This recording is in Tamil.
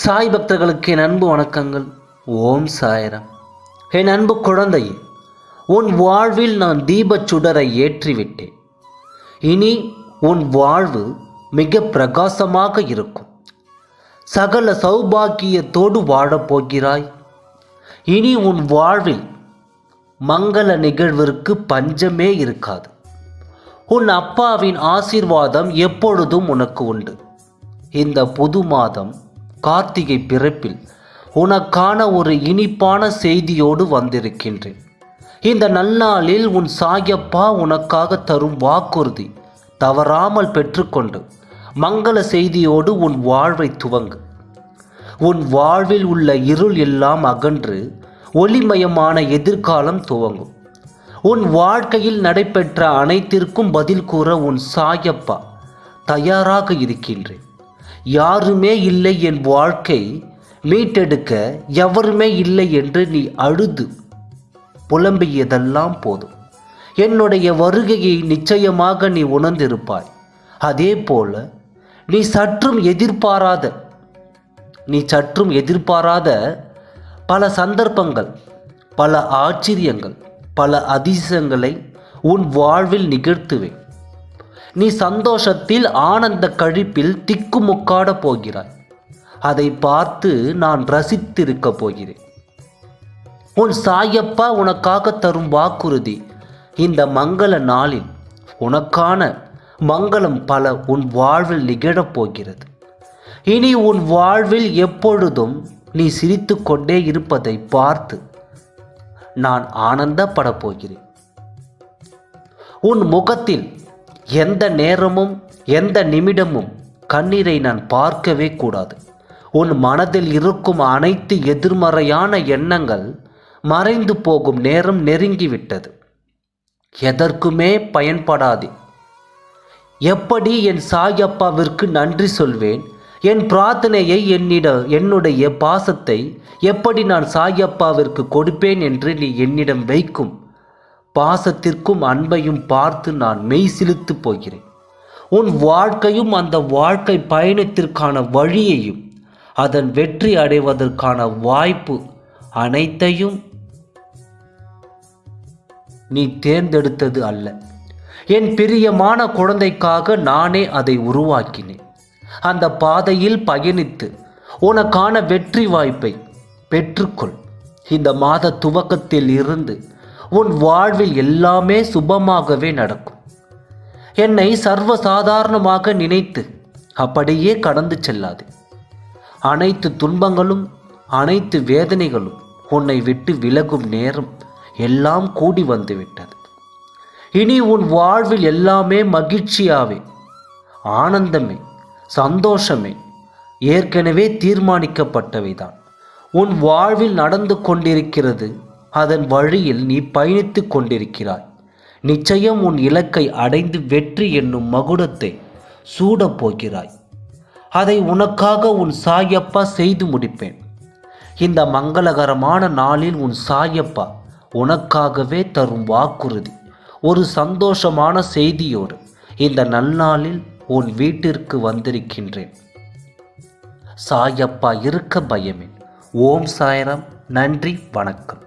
சாய் பக்தர்களுக்கு என் அன்பு வணக்கங்கள். ஓம் சாய்ராம். என் அன்பு குழந்தையே, உன் வாழ்வில் நான் தீபச் சுடரை ஏற்றிவிட்டேன். இனி உன் வாழ்வு மிக பிரகாசமாக இருக்கும். சகல சௌபாக்கியத்தோடு வாழப்போகிறாய். இனி உன் வாழ்வில் மங்கள நிகழ்விற்கு பஞ்சமே இருக்காது. உன் அப்பாவின் ஆசீர்வாதம் எப்பொழுதும் உனக்கு உண்டு. இந்த புது மாதம் கார்த்திகை பிறப்பில் உனக்கான ஒரு இனிப்பான செய்தியோடு வந்திருக்கின்றேன். இந்த நன்னாளில் உன் சாயப்பா உனக்காக தரும் வாக்குறுதி தவறாமல் பெற்றுக்கொண்டு மங்கள செய்தியோடு உன் வாழ்வை துவங்கு. உன் வாழ்வில் உள்ள இருள் எல்லாம் அகன்று ஒளிமயமான எதிர்காலம் துவங்கும். உன் வாழ்க்கையில் நடைபெற்ற அனைத்திற்கும் பதில் கூற உன் சாயப்பா தயாராக இருக்கின்றேன். யாருமே இல்லை, என் வாழ்க்கை மீட்டெடுக்க எவருமே இல்லை என்று நீ அழுது புலம்பியதெல்லாம் போதும். என்னுடைய வருகையை நிச்சயமாக நீ உணர்ந்திருப்பாய். அதே போல நீ சற்றும் எதிர்பாராத பல சந்தர்ப்பங்கள், பல ஆச்சரியங்கள், பல அதிசயங்களை உன் வாழ்வில் நிகழ்த்துவேன். நீ சந்தோஷத்தில் ஆனந்த கழிப்பில் திக்குமுக்காட போகிறாய். அதை பார்த்து நான் ரசித்திருக்க போகிறேன். உன் சாயப்பா உனக்காக தரும் வாக்குறுதி, இந்த மங்கள நாளில் உனக்கான மங்களம் பல உன் வாழ்வில் நிகழப் போகிறது. இனி உன் வாழ்வில் எப்பொழுதும் நீ சிரித்து கொண்டே இருப்பதை பார்த்து நான் ஆனந்தப்பட போகிறேன். உன் முகத்தில் எந்த நேரமும் எந்த நிமிடமும் கண்ணீரை நான் பார்க்கவே கூடாது. உன் மனதில் இருக்கும் அனைத்து எதிர்மறையான எண்ணங்கள் மறைந்து போகும் நேரம் நெருங்கிவிட்டது. எதற்குமே பயன்படாதே. எப்படி என் சாயப்பாவிற்கு நன்றி சொல்வேன்? என் பிரார்த்தனையை என்னுடைய பாசத்தை எப்படி நான் சாயப்பாவிற்கு கொடுப்பேன் என்று நீ என்னிடம் வைக்கும் பாசத்திற்கும் அன்பையும் பார்த்து நான் மெய் சிலுத்து போகிறேன். உன் வாழ்க்கையும் அந்த வாழ்க்கை பயணத்திற்கான வழியையும் அதன் வெற்றி அடைவதற்கான வாய்ப்பு அனைத்தையும் நீ தேர்ந்தெடுத்தது அல்ல. என் பிரியமான குழந்தைக்காக நானே அதை உருவாக்கினேன். அந்த பாதையில் பயணித்து உனக்கான வெற்றி வாய்ப்பை பெற்றுக்கொள். இந்த மாத துவக்கத்தில் இருந்து உன் வாழ்வில் எல்லாமே சுபமாகவே நடக்கும். என்னை சர்வசாதாரணமாக நினைத்து அப்படியே கடந்து செல்லாது. அனைத்து துன்பங்களும் அனைத்து வேதனைகளும் உன்னை விட்டு விலகும் நேரம் எல்லாம் கூடி வந்துவிட்டது. இனி உன் வாழ்வில் எல்லாமே மகிழ்ச்சியாவே, ஆனந்தமே, சந்தோஷமே ஏற்கனவே தீர்மானிக்கப்பட்டவைதான் உன் வாழ்வில் நடந்து கொண்டிருக்கிறது. அதன் வழியில் நீ பயணித்து கொண்டிருக்கிறாய். நிச்சயம் உன் இலக்கை அடைந்து வெற்றி என்னும் மகுடத்தை சூடப் போகிறாய். அதை உனக்காக உன் சாயப்பா செய்து முடிப்பேன். இந்த மங்களகரமான நாளில் உன் சாயப்பா உனக்காகவே தரும் வாக்குறுதி ஒரு சந்தோஷமான செய்தியோடு இந்த நன்னாளில் உன் வீட்டிற்கு வந்திருக்கின்றேன். சாயப்பா இருக்க பயமே. ஓம் சாய்ராம். நன்றி, வணக்கம்.